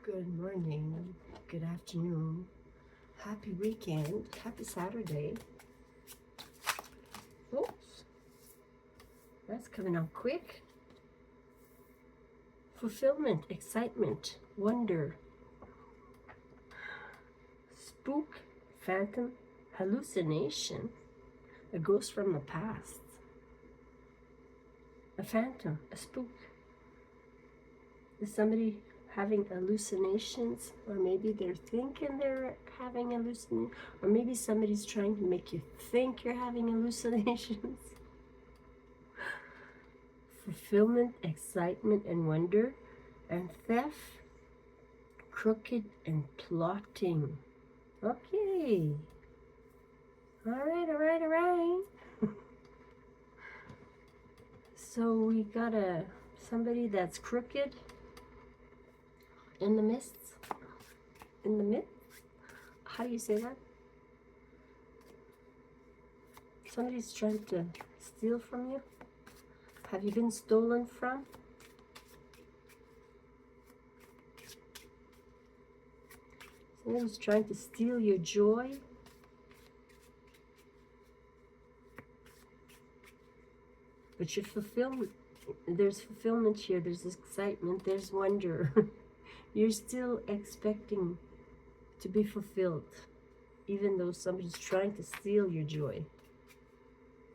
Good morning, good afternoon, happy weekend, happy Saturday. Oops, that's coming out quick. Fulfillment, excitement, wonder, spook, phantom, hallucination, a ghost from the past, a phantom, a spook. Is somebody having hallucinations, or maybe they're thinking they're having hallucinations, or maybe somebody's trying to make you think you're having hallucinations. Fulfillment, excitement, and wonder, and theft, crooked, and plotting. Okay. All right. So we got somebody that's crooked in the midst. In the midst? How do you say that? Somebody's trying to steal from you? Have you been stolen from? Somebody's trying to steal your joy? But your fulfillment, there's fulfillment here, there's excitement, there's wonder. You're still expecting to be fulfilled, even though somebody's trying to steal your joy.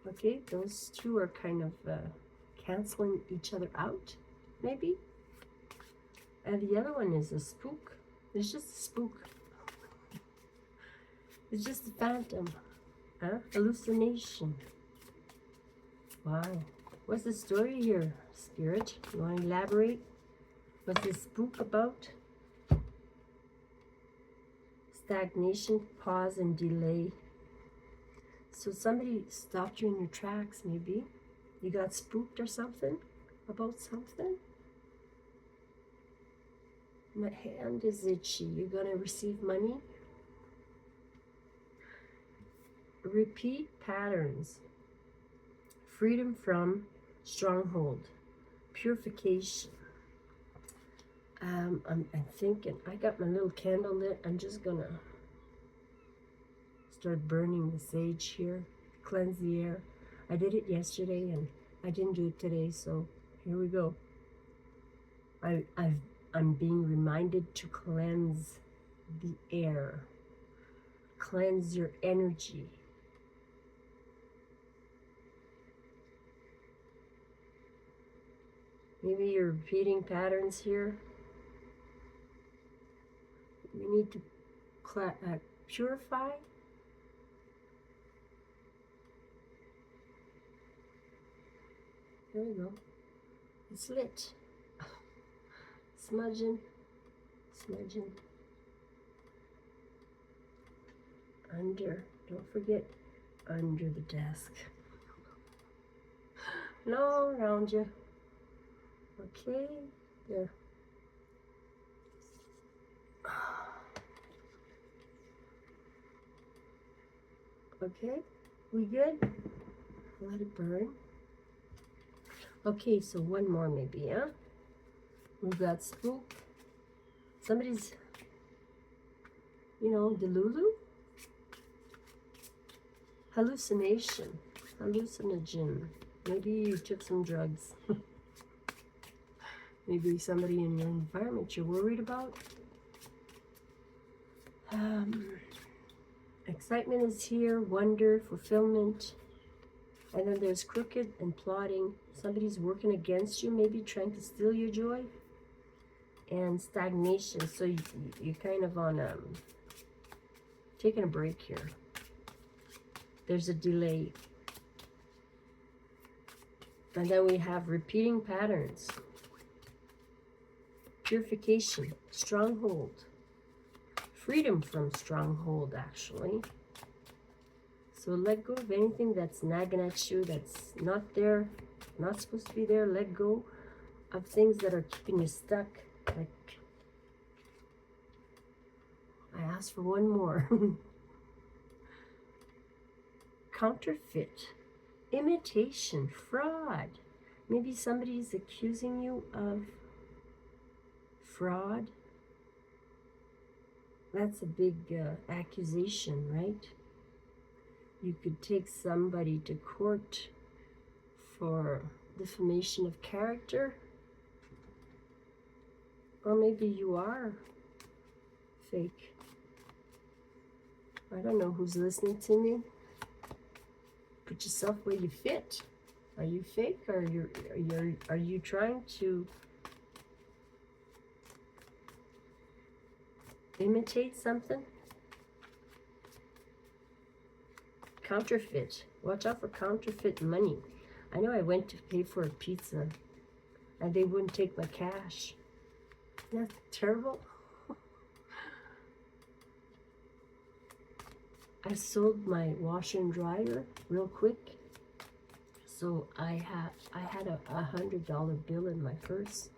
Okay, those two are kind of canceling each other out, maybe. And the other one is a spook. It's just a spook. It's just a phantom, hallucination. Wow. What's the story here, Spirit? You want to elaborate? What's this spook about? Stagnation, pause, and delay. So somebody stopped you in your tracks, maybe. You got spooked or something about something. My hand is itchy. You're going to receive money. Repeat patterns. Freedom from stronghold. Purification. I'm thinking, I got my little candle lit. I'm just going to start burning the sage here. Cleanse the air. I did it yesterday and I didn't do it today, so here we go. I'm being reminded to cleanse the air. Cleanse your energy. Maybe you're repeating patterns here. We need to purify. There we go. It's lit. Smudging. Under, don't forget, under the desk. No, around you. Okay, there. Okay, we good? Let it burn. Okay, so one more maybe, huh? We've got spook. Somebody's, Delulu? Hallucination. Hallucinogen. Maybe you took some drugs. Maybe somebody in your environment you're worried about. Excitement is here, wonder, fulfillment. And then there's crooked and plotting. Somebody's working against you, maybe trying to steal your joy. And stagnation. So you're kind of on taking a break here. There's a delay. And then we have repeating patterns. Purification, stronghold. Freedom from stronghold, actually. So let go of anything that's nagging at you, that's not there, not supposed to be there. Let go of things that are keeping you stuck. Like, I asked for one more. Counterfeit, imitation, fraud. Maybe somebody's accusing you of fraud, That's a big accusation, right? You could take somebody to court for defamation of character, or maybe you are fake. I don't know who's listening to me. Put yourself where you fit. Are you fake, or are you trying to imitate something? Counterfeit. Watch out for counterfeit money. I know I went to pay for a pizza and they wouldn't take my cash. Isn't that terrible? I sold my washer and dryer real quick. So I had a $100 bill in my purse.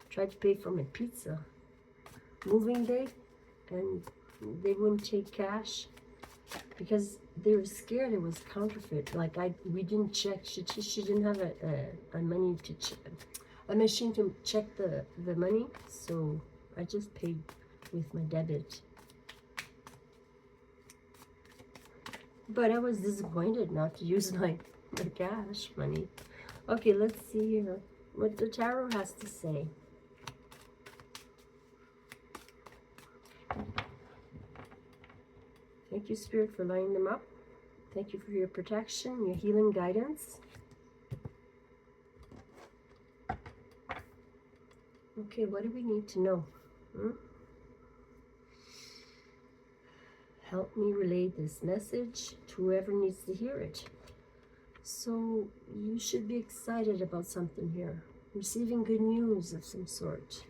Tried to pay for my pizza. Moving day, and they wouldn't take cash because they were scared it was counterfeit. Like we didn't check. She didn't have a money to check, a machine to check the money. So I just paid with my debit. But I was disappointed not to use my cash money. Okay, let's see here what the tarot has to say. Thank you, Spirit, for lining them up. Thank you for your protection, your healing guidance. Okay, what do we need to know? Help me relay this message to whoever needs to hear it. So you should be excited about something here. Receiving good news of some sort.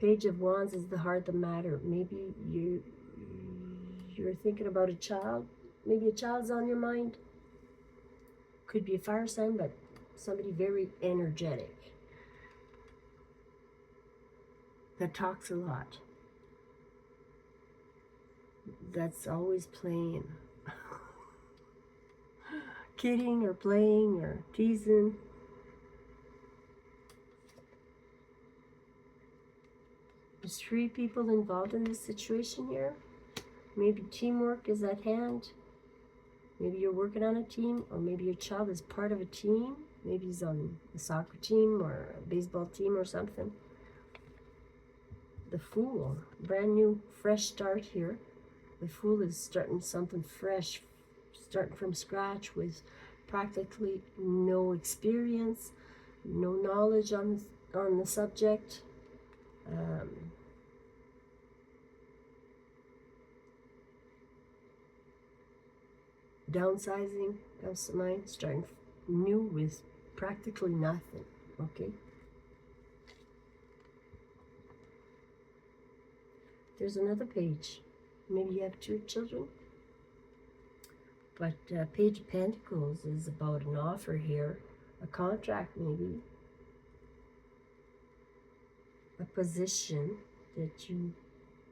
Page of Wands is the heart of the matter. Maybe you're thinking about a child. Maybe a child's on your mind. Could be a fire sign, but somebody very energetic that talks a lot. That's always playing. Kidding or playing or teasing. There's 3 people involved in this situation here. Maybe teamwork is at hand. Maybe you're working on a team, or maybe your child is part of a team. Maybe he's on a soccer team or a baseball team or something. The Fool, brand new, fresh start here. The Fool is starting something fresh, starting from scratch with practically no experience, no knowledge on the subject. Downsizing comes to mind, starting new with practically nothing, okay? There's another page. Maybe you have 2 children. But Page of Pentacles is about an offer here, a contract maybe, a position that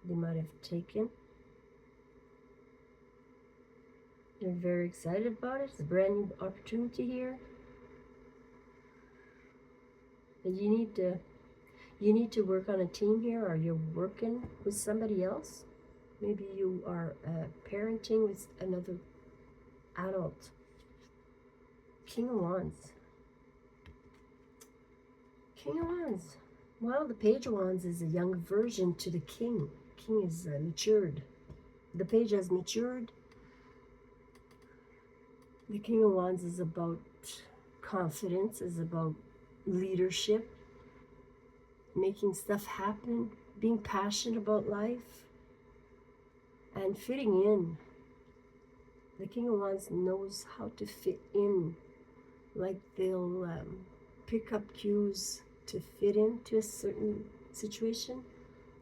they might have taken. They're very excited about it. It's a brand new opportunity here. And you need to work on a team here, or you're working with somebody else. Maybe you are parenting with another adult. King of Wands. King of Wands. Well, the Page of Wands is a young version to the King. King is matured. The Page has matured. The King of Wands is about confidence, is about leadership, making stuff happen, being passionate about life, and fitting in. The King of Wands knows how to fit in. Like they'll pick up cues to fit into a certain situation,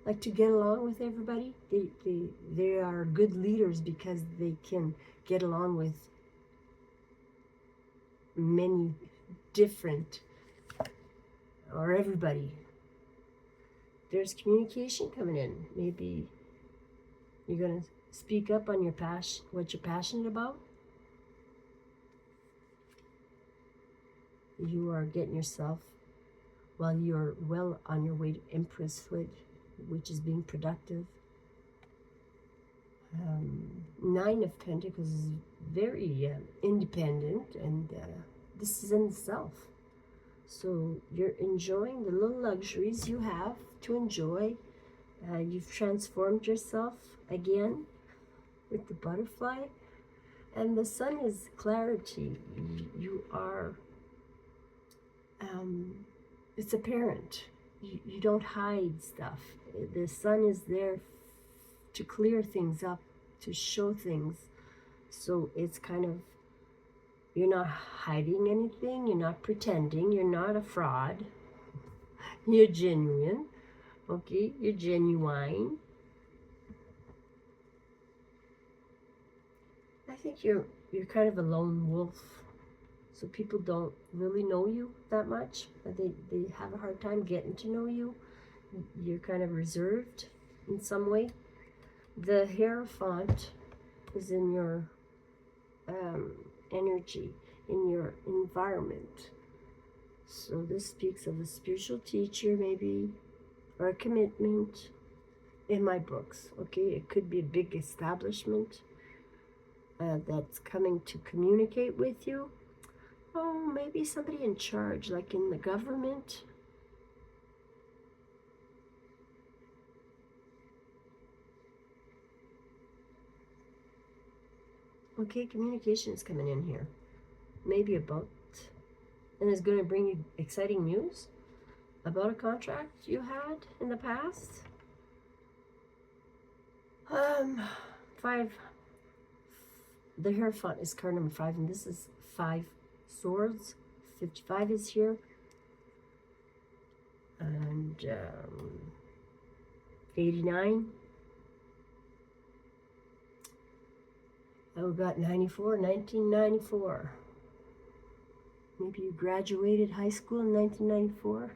like to get along with everybody. They are good leaders because they can get along with many different, or everybody. There's communication coming in. Maybe you're gonna speak up on your what you're passionate about. You are getting yourself, while you're well on your way to Empresshood, which is being productive. Nine of Pentacles is very independent, and this is in itself. So you're enjoying the little luxuries you have to enjoy. You've transformed yourself again with the butterfly. And the sun is clarity. You are, it's apparent. You don't hide stuff. The sun is there to clear things up, to show things. So it's kind of, you're not hiding anything, you're not pretending, you're not a fraud. You're genuine, okay? You're genuine. I think you're kind of a lone wolf. So people don't really know you that much. They have a hard time getting to know you. You're kind of reserved in some way. The Hierophant is in your energy, in your environment. So this speaks of a spiritual teacher maybe, or a commitment in my books, okay? It could be a big establishment that's coming to communicate with you. Oh, maybe somebody in charge, like in the government. Okay, communication is coming in here. Maybe about, and it's going to bring you exciting news about a contract you had in the past. Five. The Hierophant is card number 5, and this is 5 swords. 55 is here. And 89. Oh, got 94, 1994. Maybe you graduated high school in 1994.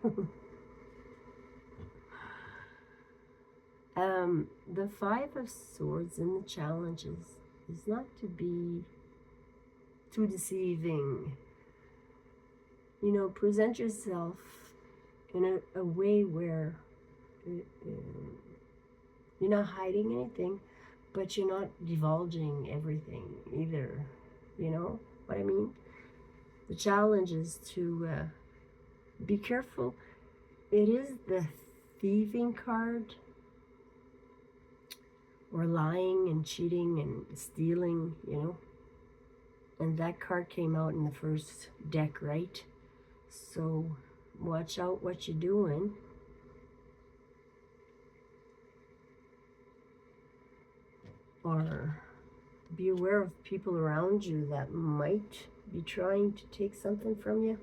The 5 of Swords in the challenges is not to be too deceiving. You know, present yourself in a way where you're not hiding anything, but you're not divulging everything either. You know what I mean? The challenge is to be careful. It is the thieving card, or lying and cheating and stealing, you know. And that card came out in the first deck, right? So watch out what you're doing. Or be aware of people around you that might be trying to take something from you.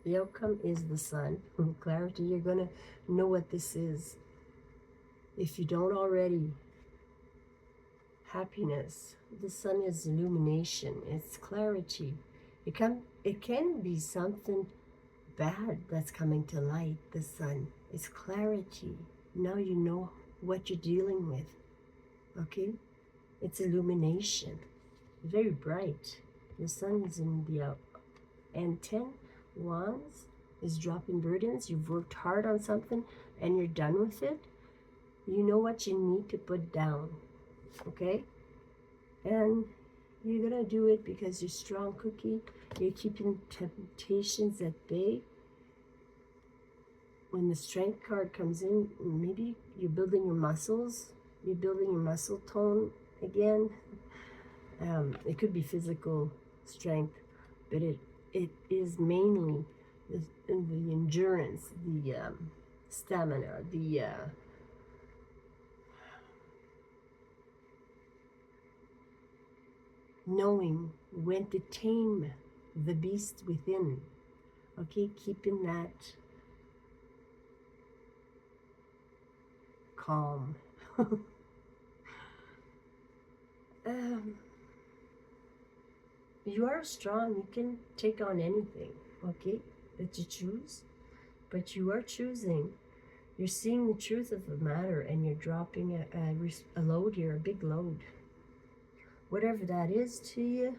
The outcome is the sun. Clarity, you're going to know what this is. If you don't already. Happiness. The sun is illumination. It's clarity. It can be something bad that's coming to light. The sun. It's clarity. Now you know what you're dealing with. Okay? It's illumination. Very bright. The sun is in the out. And 10 wands is dropping burdens. You've worked hard on something and you're done with it. You know what you need to put down. Okay? And you're going to do it because you're strong cookie. You're keeping temptations at bay. When the strength card comes in, maybe you're building your muscles. You're building your muscle tone again. It could be physical strength, but it is mainly the endurance, the stamina, the knowing when to tame the beast within. Okay, keeping that calm. You are strong. You can take on anything, okay, that you choose. But you are choosing. You're seeing the truth of the matter, and you're dropping a load here, a big load. Whatever that is to you,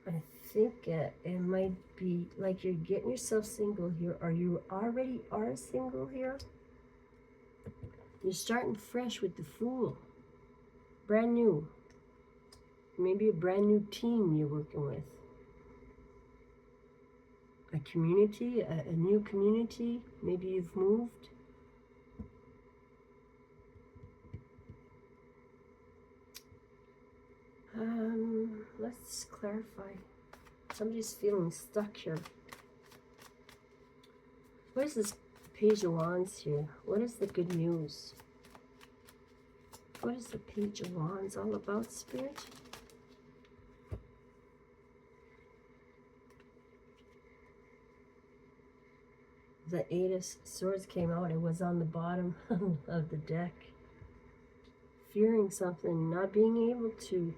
I think it might be like you're getting yourself single here, or you already are single here. You're starting fresh with the Fool. Brand new. Maybe a brand new team you're working with. A community, a new community. Maybe you've moved. Let's clarify. Somebody's feeling stuck here. What is this Page of Wands here? What is the good news? What is the Page of Wands all about, Spirit? The Eight of Swords came out. It was on the bottom of the deck. Fearing something, not being able to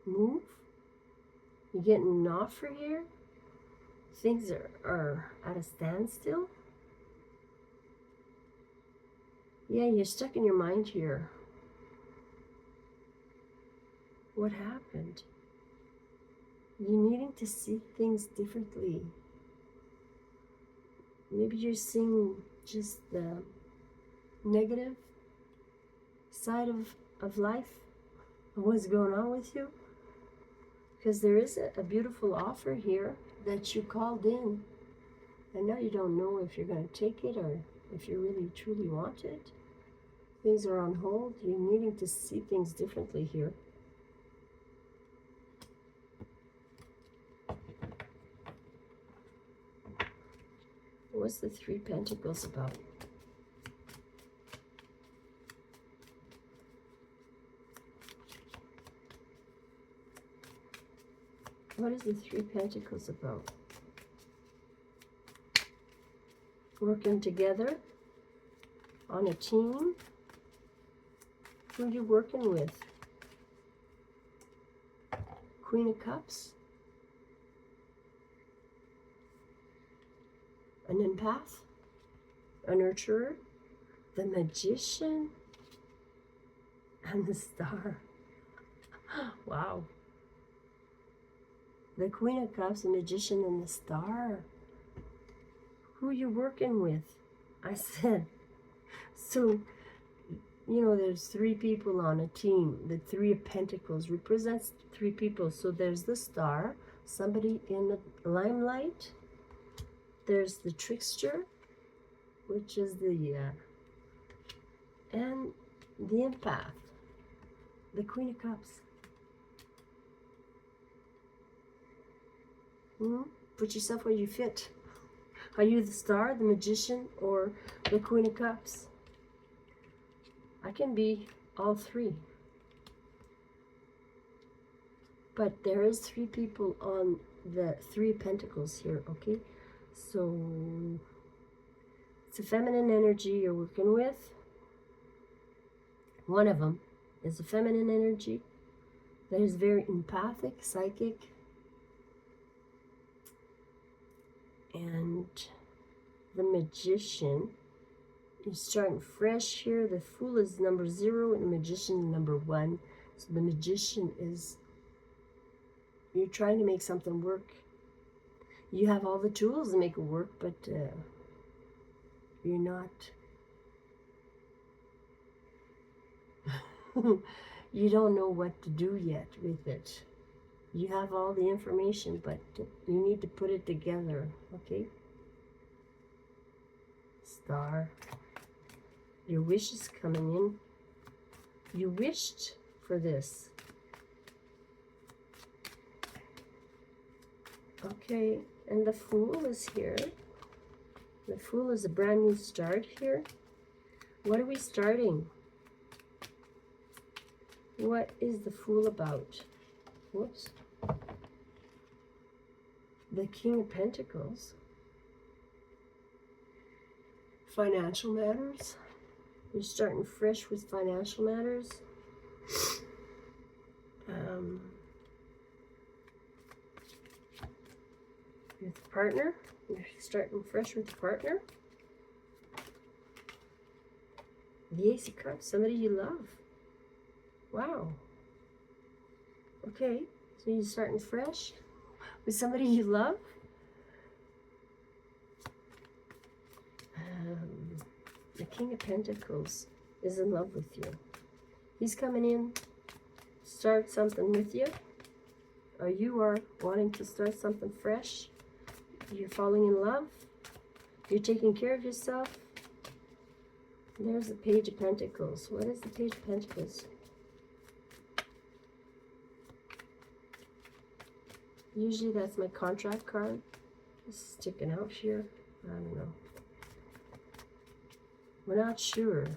move. You're getting an offer here. Things are at a standstill. Yeah, you're stuck in your mind here. What happened? You're needing to see things differently. Maybe you're seeing just the negative side of life, of what's going on with you. Because there is a beautiful offer here that you called in. And now you don't know if you're going to take it or if you really truly want it. Things are on hold. You're needing to see things differently here. What's the Three Pentacles about? What is the Three Pentacles about? Working together on a team. Who are you working with? Queen of Cups. An empath. A nurturer. The Magician. And the Star. Wow. The Queen of Cups, the Magician, and the Star. Who are you working with? I said, so, you know, there's three people on a team. The Three of Pentacles represents three people. So there's the Star, somebody in the limelight. There's the Trickster, which is the, and the Empath, the Queen of Cups. Put yourself where you fit. Are you the Star, the Magician, or the Queen of Cups? I can be all three. But there is three people on the Three of Pentacles here, okay? So it's a feminine energy you're working with. One of them is a feminine energy that is very empathic, psychic. And the Magician is starting fresh here. The Fool is number 0 and the Magician is number 1. So the Magician is, you're trying to make something work. You have all the tools to make it work, but you're not. You don't know what to do yet with it. You have all the information, but you need to put it together, okay? Star. Your wish is coming in. You wished for this. Okay, and the Fool is here. The Fool is a brand new start here. What are we starting? What is the Fool about? Whoops. The King of Pentacles. Financial matters. You're starting fresh with financial matters. With partner. You're starting fresh with partner. The Ace of Cups. Somebody you love. Wow. Okay, so you're starting fresh with somebody you love. The King of Pentacles is in love with you. He's coming in, start something with you, or you are wanting to start something fresh. You're falling in love. You're taking care of yourself. There's the Page of Pentacles. What is the Page of Pentacles? Usually that's my contract card. It's sticking out here. I don't know. We're not sure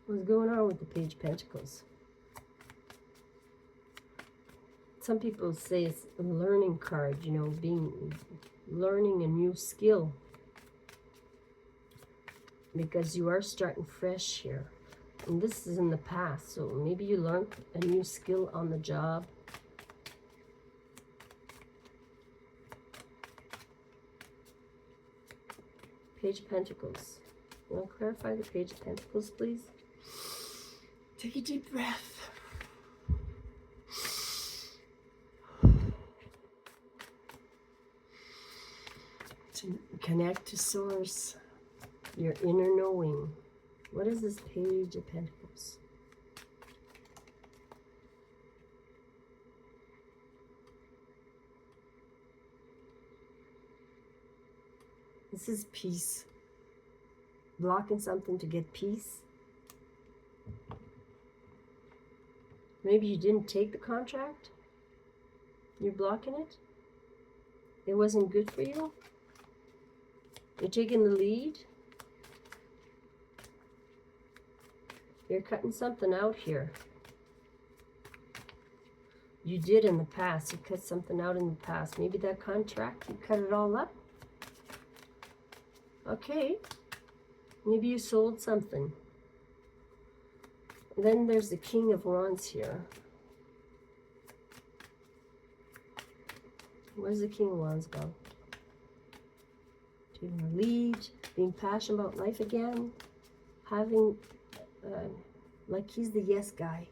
what's going on with the Page of Pentacles. Some people say it's a learning card, you know, learning a new skill. Because you are starting fresh here. And this is in the past, so maybe you learned a new skill on the job. Page of Pentacles. You want to clarify the Page of Pentacles, please? Take a deep breath. To connect to Source, your inner knowing. What is this Page of Pentacles? This is peace. Blocking something to get peace. Maybe you didn't take the contract. You're blocking it. It wasn't good for you. You're taking the lead. You're cutting something out here. You did in the past. You cut something out in the past. Maybe that contract, you cut it all up. Okay. Maybe you sold something. Then there's the King of Wands here. Where's the King of Wands go? Taking the lead, being passionate about life again, having, like he's the yes guy.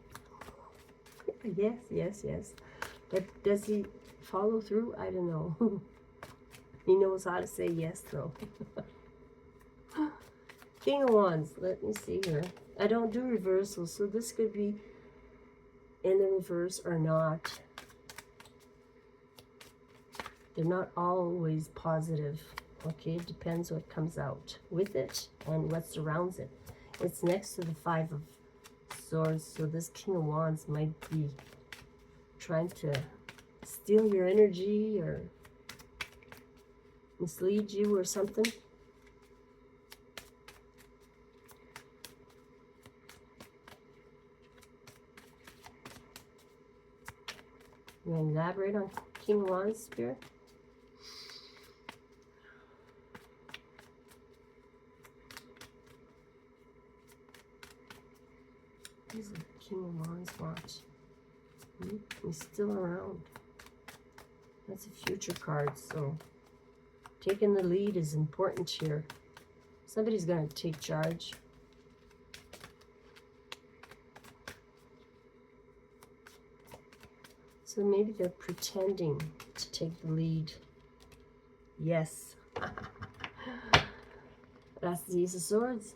Yes, yes, yes. But does he follow through? I don't know. He knows how to say yes, though. King of Wands, let me see here. I don't do reversals, so this could be in the reverse or not. They're not always positive. Okay, it depends what comes out with it and what surrounds it. It's next to the Five of Swords, so this King of Wands might be trying to steal your energy or mislead you or something. You want to elaborate on King of Wands, Spirit? He's the King of Wands, watch. He's still around. That's a future card, so taking the lead is important here. Somebody's going to take charge. So maybe they're pretending to take the lead. Yes. That's the Ace of Swords.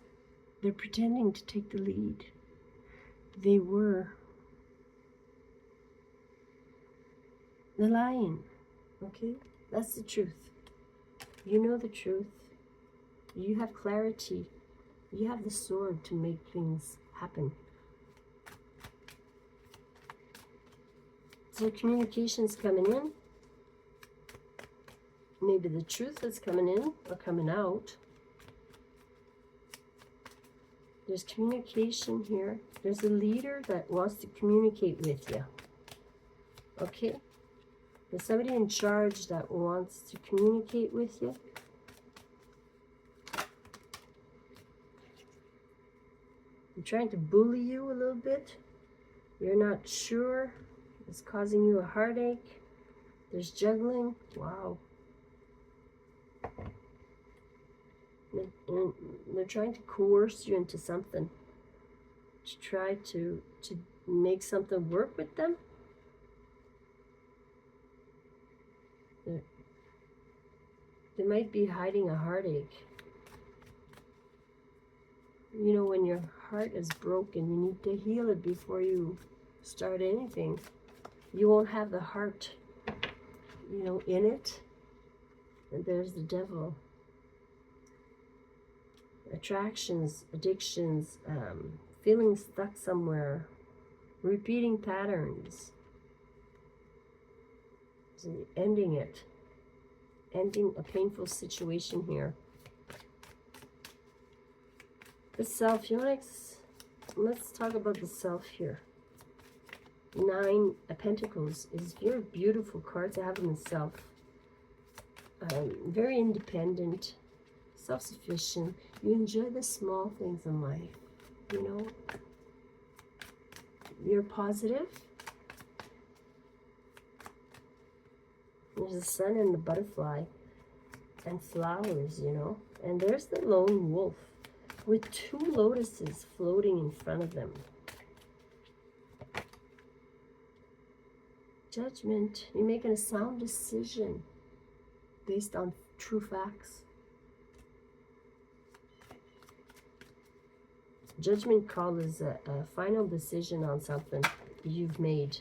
They're pretending to take the lead. They were. The Lion. Okay? That's the truth. You know the truth. You have clarity. You have the sword to make things happen. So communication's coming in. Maybe the truth is coming in or coming out. There's communication here. There's a leader that wants to communicate with you. Okay? There's somebody in charge that wants to communicate with you. They're trying to bully you a little bit. You're not sure. It's causing you a heartache. There's juggling. Wow. And they're trying to coerce you into something. To try to make something work with them. They might be hiding a heartache. You know, when your heart is broken, you need to heal it before you start anything. You won't have the heart, you know, in it. And there's the devil. Attractions, addictions, feeling stuck somewhere, repeating patterns. So ending it. Ending a painful situation here. The self, you know, let's talk about the self here. 9 of Pentacles is your beautiful card to have in the self. Very independent, self-sufficient. You enjoy the small things in life, you know. You're positive. There's the sun and the butterfly and flowers, you know. And there's the lone wolf with 2 lotuses floating in front of them. Judgment. You're making a sound decision based on true facts. Judgment call is a final decision on something you've made.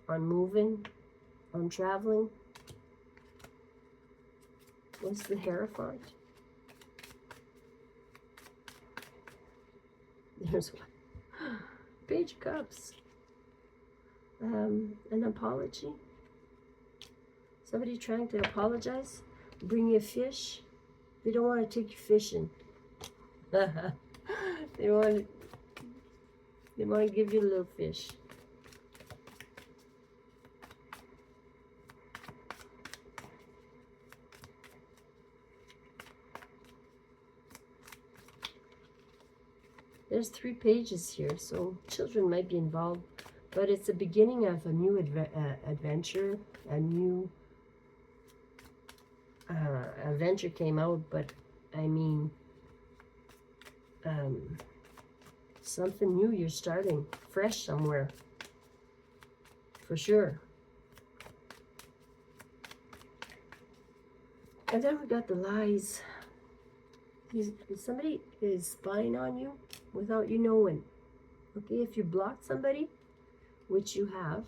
On moving, on traveling. What's the Hierophant? There's one. Page of Cups. An apology. Somebody trying to apologize. Bring you a fish. They don't want to take you fishing. They want to give you a little fish. There's 3 pages here, so children might be involved, but it's the beginning of a new adventure. A new adventure came out, but I mean, something new you're starting, fresh somewhere, for sure. And then we got the lies. Somebody is spying on you without you knowing. Okay, if you block somebody, which you have,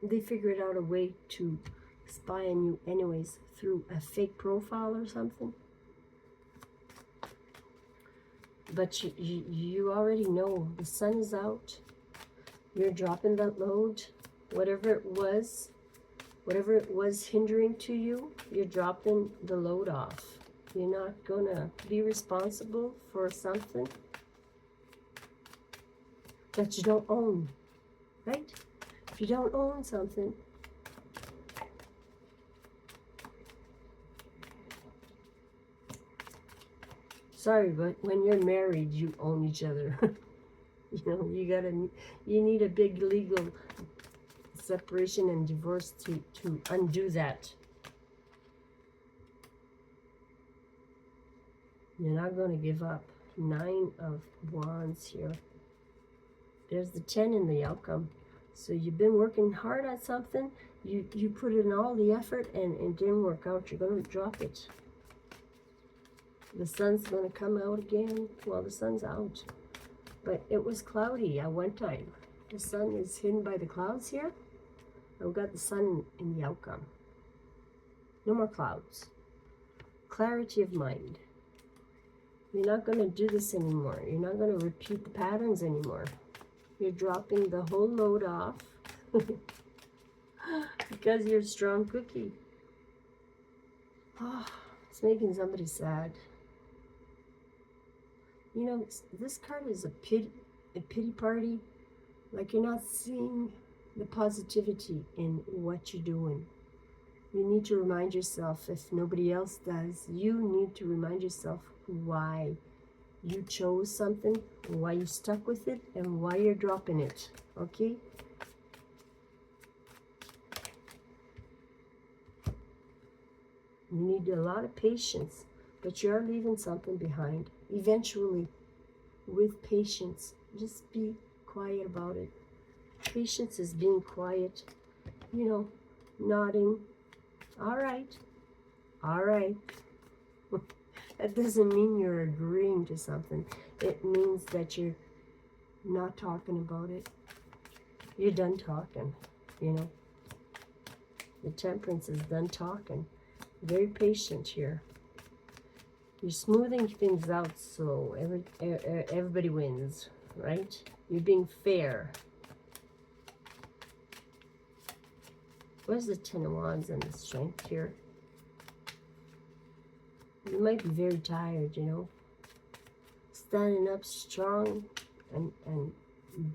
they figured out a way to spy on you anyways through a fake profile or something. But you already know the sun is out. You're dropping that load. Whatever it was hindering to you, you're dropping the load off. You're not gonna be responsible for something that you don't own, right? If you don't own something, sorry, but when you're married, you own each other. You know, you need a big legal separation and divorce to undo that. You're not going to give up. 9 of Wands here. There's the 10 in the outcome. So you've been working hard at something. You put in all the effort and it didn't work out. You're going to drop it. The sun's going to come out again. Well, the sun's out. But it was cloudy at one time. The sun is hidden by the clouds here. I've got the sun in the outcome. No more clouds. Clarity of mind. You're not going to do this anymore. You're not going to repeat the patterns anymore. You're dropping the whole load off because you're a strong cookie. Oh, it's making somebody sad. You know, this card is a pity party. Like you're not seeing the positivity in what you're doing. You need to remind yourself, if nobody else does, you need to remind yourself why you chose something, why you stuck with it, and why you're dropping it, okay? You need a lot of patience, but you are leaving something behind. Eventually, with patience, just be quiet about it. Patience is being quiet, you know, nodding. All right, All right. That doesn't mean you're agreeing to something. It means that you're not talking about it. You're done talking, you know. The Temperance is done talking. Very patient here. You're smoothing things out so everybody wins, right? You're being fair. Where's the Ten of Wands and the Strength here? You might be very tired, you know. Standing up strong and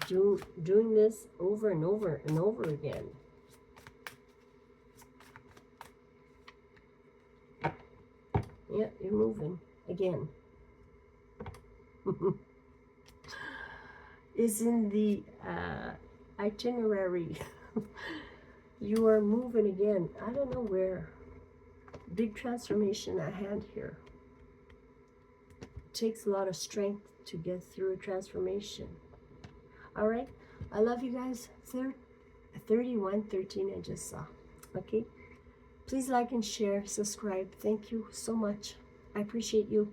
doing this over and over and over again. Yeah, you're moving again. Is in the itinerary. You are moving again. I don't know where. Big transformation at hand here. It takes a lot of strength to get through a transformation. All right. I love you guys. 3113 I just saw. Okay. Please like and share. Subscribe. Thank you so much. I appreciate you.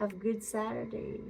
Have a good Saturday.